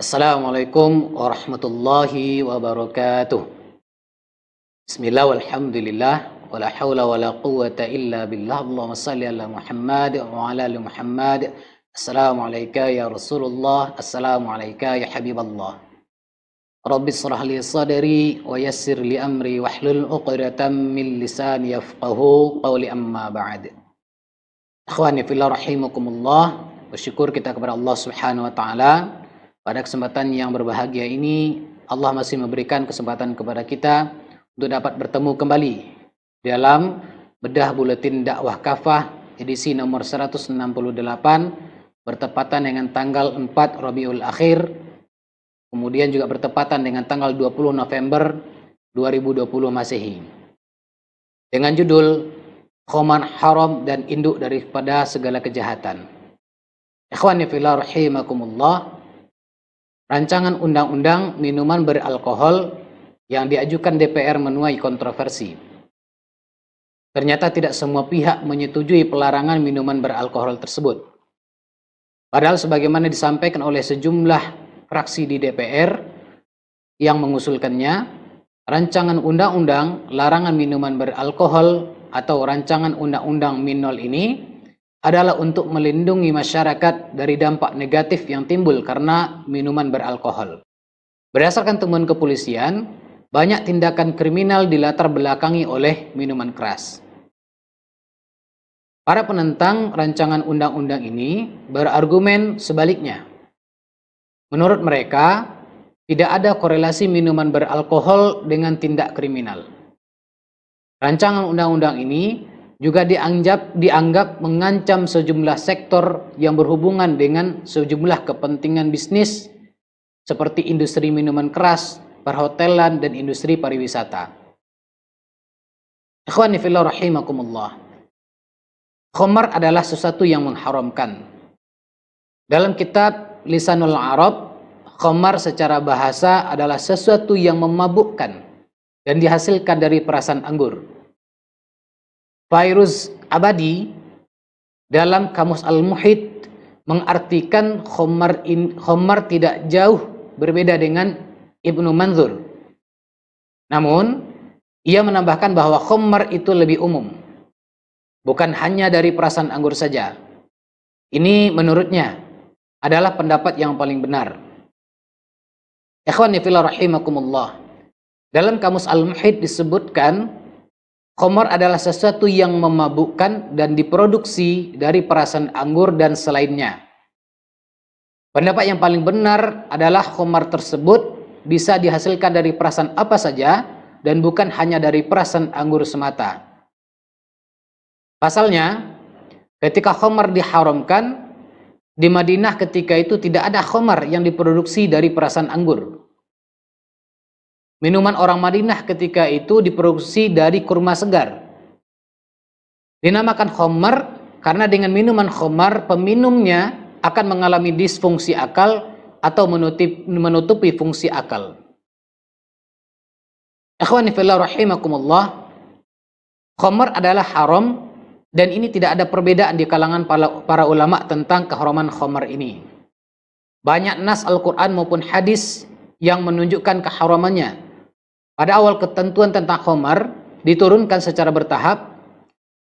Assalamualaikum warahmatullahi wabarakatuh. Bismillah walhamdulillah wala haula wala quwwata illa billah. Allahumma salli ala Muhammad wa ala ali Muhammad. Assalamualaikum ya Rasulullah. Assalamualaikum ya Habiballah. Rabbi shrah li sadri wa yassir li amri wahlul 'uqdatam min lisani yafqahu qawli, amma ba'd. Ikhwani fillah rahimakumullah. Bersyukur kita kepada Allah Subhanahu wa taala. Pada kesempatan yang berbahagia ini, Allah masih memberikan kesempatan kepada kita untuk dapat bertemu kembali dalam bedah buletin dakwah kafah edisi nomor 168, bertepatan dengan tanggal 4 Rabiul Akhir, kemudian juga bertepatan dengan tanggal 20 November 2020 Masehi. Dengan judul Khoman Haram dan Induk daripada Segala Kejahatan. Ikhwani fillah rahimakumullah. Rancangan undang-undang minuman beralkohol yang diajukan DPR menuai kontroversi. Ternyata tidak semua pihak menyetujui pelarangan minuman beralkohol tersebut. Padahal sebagaimana disampaikan oleh sejumlah fraksi di DPR yang mengusulkannya, rancangan undang-undang larangan minuman beralkohol atau rancangan undang-undang Minol ini adalah untuk melindungi masyarakat dari dampak negatif yang timbul karena minuman beralkohol. Berdasarkan temuan kepolisian, banyak tindakan kriminal dilatar belakangi oleh minuman keras. Para penentang rancangan undang-undang ini berargumen sebaliknya. Menurut mereka, tidak ada korelasi minuman beralkohol dengan tindak kriminal. Rancangan undang-undang ini juga dianggap mengancam sejumlah sektor yang berhubungan dengan sejumlah kepentingan bisnis seperti industri minuman keras, perhotelan, dan industri pariwisata. Ikhwani fillah rahimakumullah. Khamar adalah sesuatu yang mengharamkan. Dalam kitab Lisanul Arab, khamar secara bahasa adalah sesuatu yang memabukkan dan dihasilkan dari perasan anggur. Fairuz Abadi dalam Kamus Al-Muhit mengartikan khamar tidak jauh berbeda dengan Ibnu Manzur. Namun, ia menambahkan bahwa khamar itu lebih umum, bukan hanya dari perasan anggur saja. Ini menurutnya adalah pendapat yang paling benar. Ikhwani fillah rahimakumullah. Dalam Kamus Al-Muhit disebutkan khamar adalah sesuatu yang memabukkan dan diproduksi dari perasan anggur dan selainnya. Pendapat yang paling benar adalah khamar tersebut bisa dihasilkan dari perasan apa saja dan bukan hanya dari perasan anggur semata. Pasalnya, ketika khamar diharamkan, di Madinah ketika itu tidak ada khamar yang diproduksi dari perasan anggur. Minuman orang Madinah ketika itu diproduksi dari kurma segar. Dinamakan khamar karena dengan minuman khamar peminumnya akan mengalami disfungsi akal atau menutupi fungsi akal. Ikhwani fillah rahimakumullah. Khamar adalah haram dan ini tidak ada perbedaan di kalangan para ulama tentang keharaman khamar ini. Banyak nas Al-Quran maupun hadis yang menunjukkan keharamannya. Pada awal ketentuan tentang khamar diturunkan secara bertahap,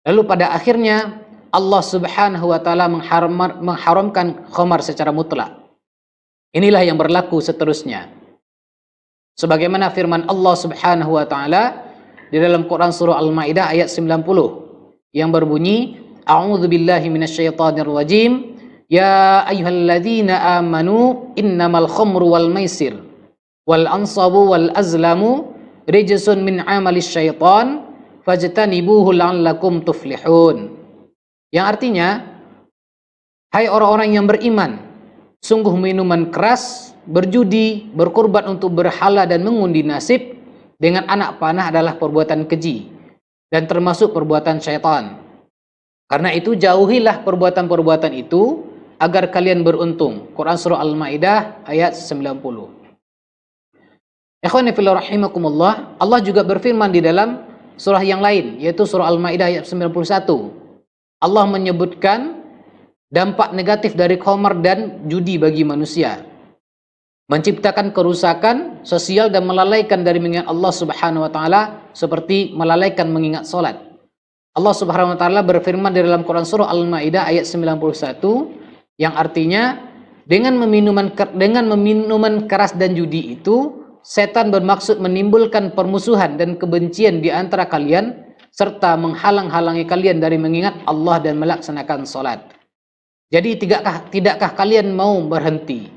lalu pada akhirnya Allah Subhanahu wa taala mengharamkan khamar secara mutlak. Inilah yang berlaku seterusnya. Sebagaimana firman Allah Subhanahu wa taala di dalam Quran surah Al-Maidah ayat 90 yang berbunyi, A'udzu billahi minasyaitonir rajim. Ya ayyuhalladzina amanu innamal khamru wal maisir wal ansabu wal azlamu rijsun min amalis syaitan fajtanibuhu la'allakum tuflihun. Yang artinya, hai orang-orang yang beriman, sungguh minuman keras, berjudi, berkorban untuk berhala dan mengundi nasib dengan anak panah adalah perbuatan keji dan termasuk perbuatan syaitan. Karena itu jauhilah perbuatan-perbuatan itu agar kalian beruntung. Quran surah Al-Maidah ayat 90. Ikhwani fillah rahimakumullah, Allah juga berfirman di dalam surah yang lain, yaitu surah Al-Maidah ayat 91. Allah menyebutkan dampak negatif dari khamar dan judi bagi manusia. menciptakan kerusakan sosial dan melalaikan dari mengingat Allah Subhanahu wa taala seperti melalaikan mengingat salat. Allah Subhanahu wa taala berfirman di dalam Quran surah Al-Maidah ayat 91 yang artinya dengan minuman keras dan judi itu setan bermaksud menimbulkan permusuhan dan kebencian di antara kalian serta menghalang-halangi kalian dari mengingat Allah dan melaksanakan salat. Jadi tidakkah kalian mau berhenti?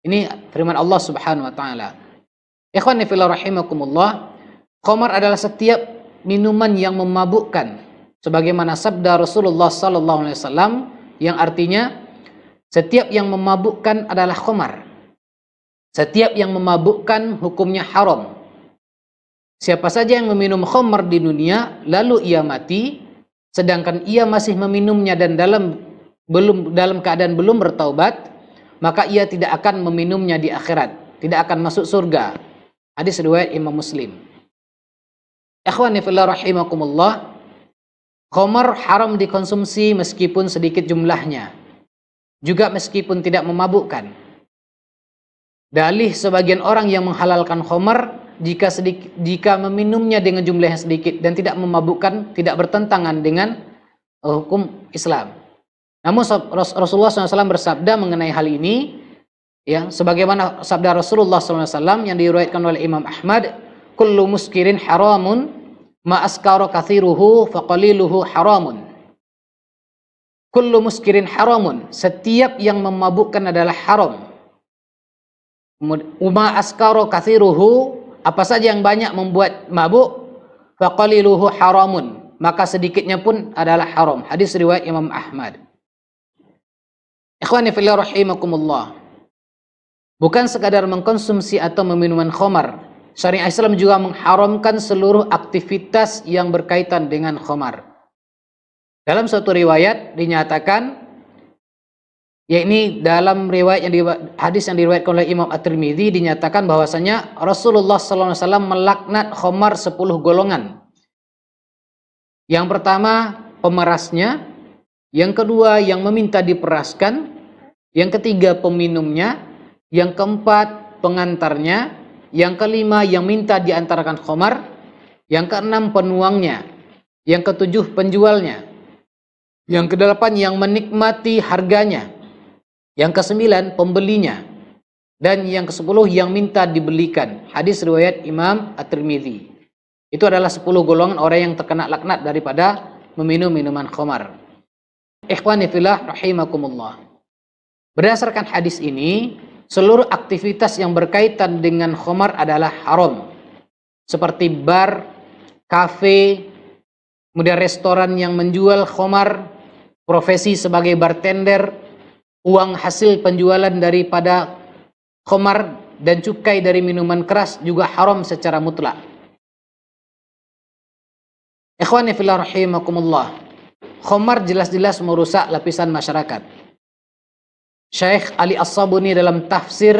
Ini firman Allah Subhanahu wa taala. Ikhwani fillah rahimakumullah, khamar adalah setiap minuman yang memabukkan sebagaimana sabda Rasulullah sallallahu alaihi wasallam yang artinya setiap yang memabukkan adalah khamar. Setiap yang memabukkan hukumnya haram. Siapa saja yang meminum khamar di dunia lalu ia mati sedangkan ia masih meminumnya dan dalam keadaan belum bertaubat, maka ia tidak akan meminumnya di akhirat, tidak akan masuk surga. Hadis riwayat Imam Muslim. Ikhwani fillah rahimakumullah, khamar haram dikonsumsi meskipun sedikit jumlahnya, juga meskipun tidak memabukkan. Dalih sebagian orang yang menghalalkan khamar jika meminumnya dengan jumlah yang sedikit dan tidak memabukkan, tidak bertentangan dengan hukum Islam. Namun Rasulullah SAW bersabda mengenai hal ini, ya, sebagaimana sabda Rasulullah SAW yang diriwayatkan oleh Imam Ahmad, kullu muskirin haramun ma askara kathiruhu faqaliluhu haramun. Kullu muskirin haramun, setiap yang memabukkan adalah haram. Ma askara kathiruhu, apa saja yang banyak membuat mabuk, faqaliluhu haramun, maka sedikitnya pun adalah haram. Hadis riwayat Imam Ahmad. Ikhwani fillah rahimakumullah, bukan sekadar mengkonsumsi atau meminum khamar, syariat Islam juga mengharamkan seluruh aktivitas yang berkaitan dengan khamar. Dalam suatu riwayat dinyatakan, yakni dalam hadis yang diriwayatkan oleh Imam At-Tirmidzi, dinyatakan bahwasanya Rasulullah SAW melaknat khamar 10 golongan. Yang pertama pemerasnya, yang kedua yang meminta diperaskan, yang ketiga peminumnya, yang keempat pengantarnya, yang kelima yang minta diantarkan khamar, yang keenam penuangnya, yang ketujuh penjualnya, yang kedelapan yang menikmati harganya, yang kesembilan pembelinya, dan yang kesepuluh yang minta dibelikan. Hadis riwayat Imam At-Tirmidzi. Itu adalah 10 golongan orang yang terkena laknat daripada meminum minuman khamar. Ikhwani fillah rahimakumullah, berdasarkan hadis ini, seluruh aktivitas yang berkaitan dengan khamar adalah haram. Seperti bar, kafe, kemudian restoran yang menjual khamar, profesi sebagai bartender, uang hasil penjualan daripada khamar, dan cukai dari minuman keras juga haram secara mutlak. Ikhwani fillah rahimakumullah, khamar jelas-jelas merusak lapisan masyarakat. Syekh Ali As-Sabuni dalam tafsir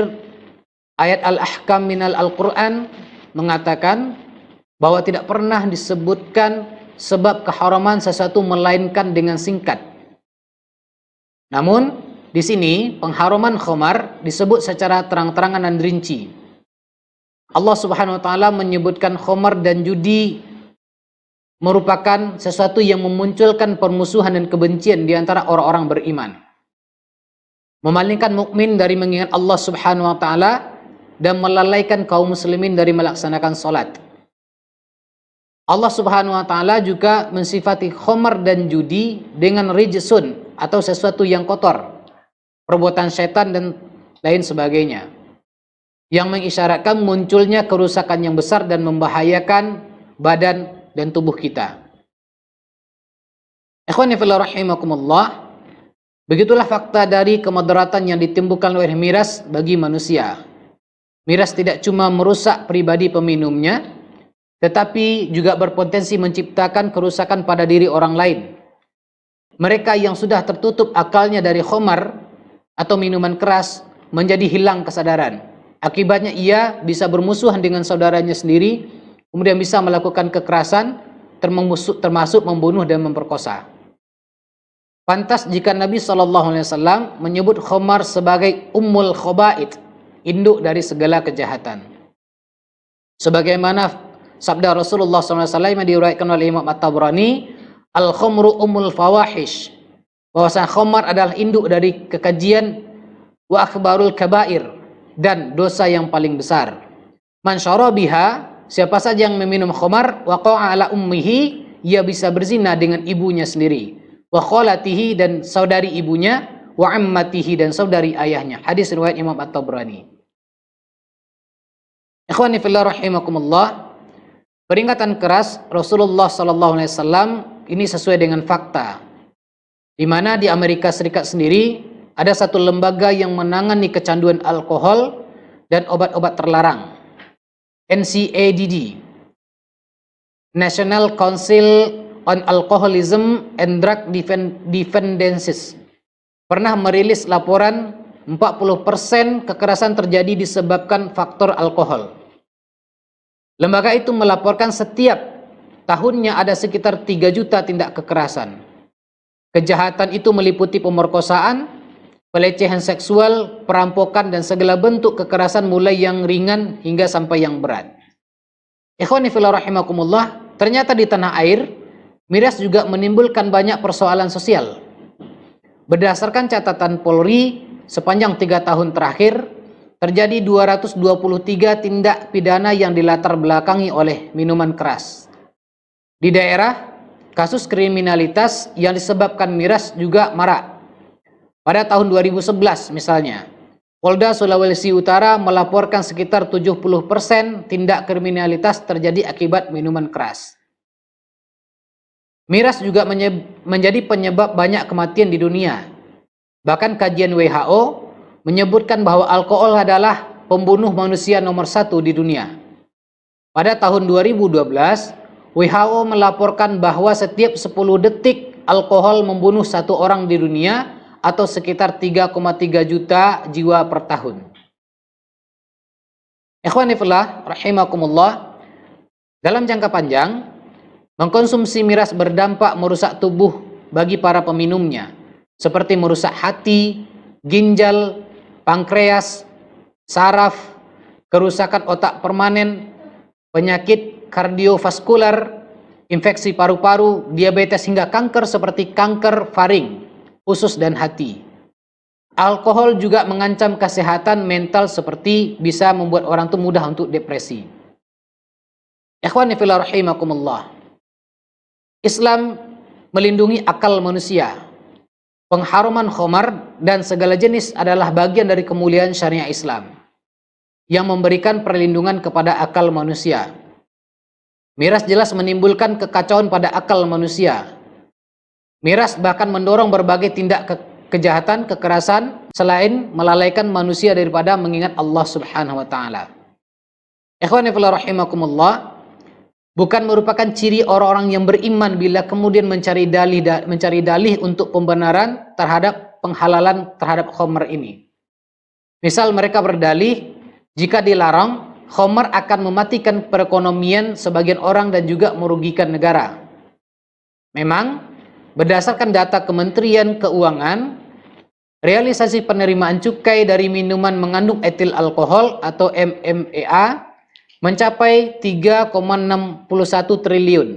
ayat Al-Ahkam minal Al-Quran mengatakan bahwa tidak pernah disebutkan sebab keharaman sesuatu melainkan dengan singkat. Namun di sini pengharaman khamar disebut secara terang-terangan dan rinci. Allah Subhanahu wa taala menyebutkan khamar dan judi merupakan sesuatu yang memunculkan permusuhan dan kebencian di antara orang-orang beriman, memalingkan mukmin dari mengingat Allah Subhanahu wa taala dan melalaikan kaum muslimin dari melaksanakan salat. Allah Subhanahu wa taala juga mensifati khamar dan judi dengan rijsun atau sesuatu yang kotor, perbuatan setan dan lain sebagainya, yang mengisyaratkan munculnya kerusakan yang besar dan membahayakan badan dan tubuh kita. Ikhwani fillah rahimakumullah, begitulah fakta dari kemadaratan yang ditimbulkan oleh miras bagi manusia. Miras tidak cuma merusak pribadi peminumnya, tetapi juga berpotensi menciptakan kerusakan pada diri orang lain. Mereka yang sudah tertutup akalnya dari khamar atau minuman keras menjadi hilang kesadaran. Akibatnya ia bisa bermusuhan dengan saudaranya sendiri, kemudian bisa melakukan kekerasan, termasuk membunuh dan memperkosa. Pantas jika Nabi SAW menyebut khamar sebagai ummul khaba'ith, induk dari segala kejahatan. Sebagaimana sabda Rasulullah SAW yang diriwayatkan oleh Imam At-Tabrani, al-khamru umul fawahish, bahwasanya khamar adalah induk dari kekejian, wa akhbarul kabair, dan dosa yang paling besar. Man syarabiha, siapa saja yang meminum khamar, waqa'a ala ummihi, ia bisa berzina dengan ibunya sendiri, wa khalatihi, dan saudari ibunya, wa ammatihi, dan saudari ayahnya. Hadis riwayat Imam At-Tabrani. Ikhwani fillah rahimakumullah, peringatan keras Rasulullah SAW ini sesuai dengan fakta, di mana di Amerika Serikat sendiri ada satu lembaga yang menangani kecanduan alkohol dan obat-obat terlarang, NCADD, National Council on Alcoholism and Drug Dependencies, pernah merilis laporan 40% kekerasan terjadi disebabkan faktor alkohol. Lembaga itu melaporkan setiap tahunnya ada sekitar 3 juta tindak kekerasan. Kejahatan itu meliputi pemerkosaan, pelecehan seksual, perampokan, dan segala bentuk kekerasan mulai yang ringan hingga sampai yang berat. Ikhwani fillah rahimakumullah, ternyata di tanah air miras juga menimbulkan banyak persoalan sosial. Berdasarkan catatan Polri, sepanjang 3 tahun terakhir terjadi 223 tindak pidana yang dilatar belakangi oleh minuman keras. Di daerah, kasus kriminalitas yang disebabkan miras juga marak. Pada tahun 2011 misalnya, Polda Sulawesi Utara melaporkan sekitar 70% tindak kriminalitas terjadi akibat minuman keras. Miras juga menjadi penyebab banyak kematian di dunia. Bahkan kajian WHO menyebutkan bahwa alkohol adalah pembunuh manusia nomor 1 di dunia. Pada tahun 2012, WHO melaporkan bahwa setiap 10 detik alkohol membunuh 1 orang di dunia, atau sekitar 3,3 juta jiwa per tahun. Ikhwani fillah rahimakumullah, dalam jangka panjang, mengkonsumsi miras berdampak merusak tubuh bagi para peminumnya, seperti merusak hati, ginjal, pankreas, saraf, kerusakan otak permanen, penyakit kardiovaskular, infeksi paru-paru, diabetes, hingga kanker seperti kanker faring, usus, dan hati. Alkohol juga mengancam kesehatan mental, seperti bisa membuat orang itu mudah untuk depresi. Ikhwani fillah rahimakumullah, Islam melindungi akal manusia. Pengharuman khamar dan segala jenis adalah bagian dari kemuliaan syariah Islam yang memberikan perlindungan kepada akal manusia. Miras jelas menimbulkan kekacauan pada akal manusia. Miras bahkan mendorong berbagai tindak kejahatan, kekerasan, selain melalaikan manusia daripada mengingat Allah Subhanahu wa taala. Ikhwani fillah rahimakumullah, bukan merupakan ciri orang-orang yang beriman bila kemudian mencari dalih untuk pembenaran terhadap penghalalan terhadap khamar ini. Misal mereka berdalih jika dilarang, khamar akan mematikan perekonomian sebagian orang dan juga merugikan negara. Memang berdasarkan data Kementerian Keuangan, realisasi penerimaan cukai dari minuman mengandung etil alkohol atau MMA mencapai 3,61 triliun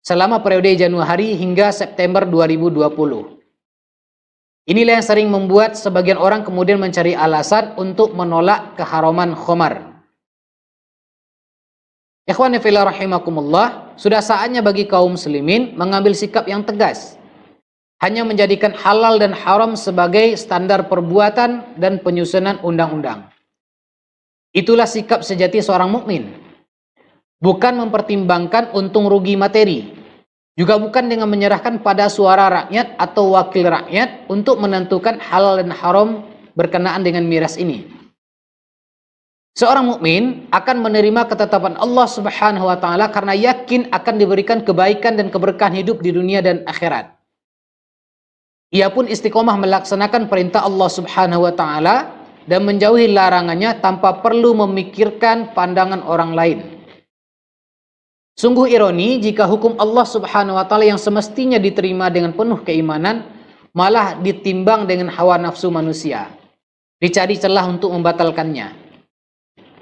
selama periode Januari hingga September 2020. Inilah yang sering membuat sebagian orang kemudian mencari alasan untuk menolak keharaman khamar. Ikhwani fillah rahimakumullah, sudah saatnya bagi kaum muslimin mengambil sikap yang tegas. Hanya menjadikan halal dan haram sebagai standar perbuatan dan penyusunan undang-undang. Itulah sikap sejati seorang mukmin. Bukan mempertimbangkan untung rugi materi. Juga bukan dengan menyerahkan pada suara rakyat atau wakil rakyat untuk menentukan halal dan haram berkenaan dengan miras ini. Seorang mukmin akan menerima ketetapan Allah Subhanahu wa taala karena yakin akan diberikan kebaikan dan keberkahan hidup di dunia dan akhirat. Ia pun istiqomah melaksanakan perintah Allah Subhanahu wa taala dan menjauhi larangannya tanpa perlu memikirkan pandangan orang lain. Sungguh ironi jika hukum Allah Subhanahu wa taala yang semestinya diterima dengan penuh keimanan malah ditimbang dengan hawa nafsu manusia. dicari celah untuk membatalkannya,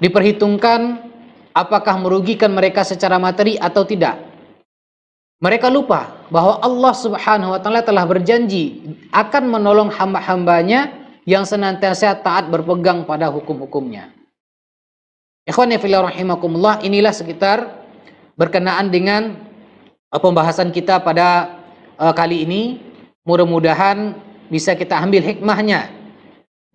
diperhitungkan apakah merugikan mereka secara materi atau tidak. Mereka lupa bahwa Allah Subhanahu wa taala telah berjanji akan menolong hamba-hambanya yang senantiasa taat berpegang pada hukum-hukumnya. Ikhwani fillah rahimakumullah, inilah sekitar berkenaan dengan pembahasan kita pada kali ini. Mudah-mudahan bisa kita ambil hikmahnya,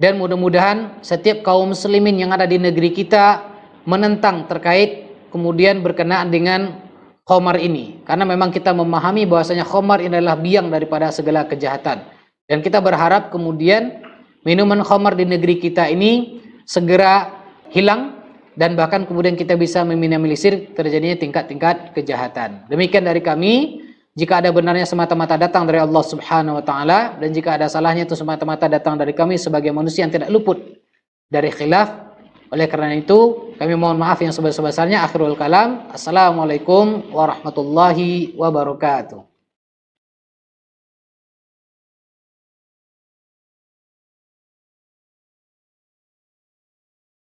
dan mudah-mudahan setiap kaum muslimin yang ada di negeri kita menentang terkait kemudian berkenaan dengan khamar ini, karena memang kita memahami bahwasanya khamar ini adalah biang daripada segala kejahatan, dan kita berharap kemudian minuman khamar di negeri kita ini segera hilang, dan bahkan kemudian kita bisa meminimalisir terjadinya tingkat-tingkat kejahatan. Demikian dari kami. Jika ada benarnya semata-mata datang dari Allah Subhanahu wa taala, dan jika ada salahnya itu semata-mata datang dari kami sebagai manusia yang tidak luput dari khilaf. Oleh karena itu, kami mohon maaf yang sebesar-besarnya. Akhirul kalam. Assalamualaikum warahmatullahi wabarakatuh.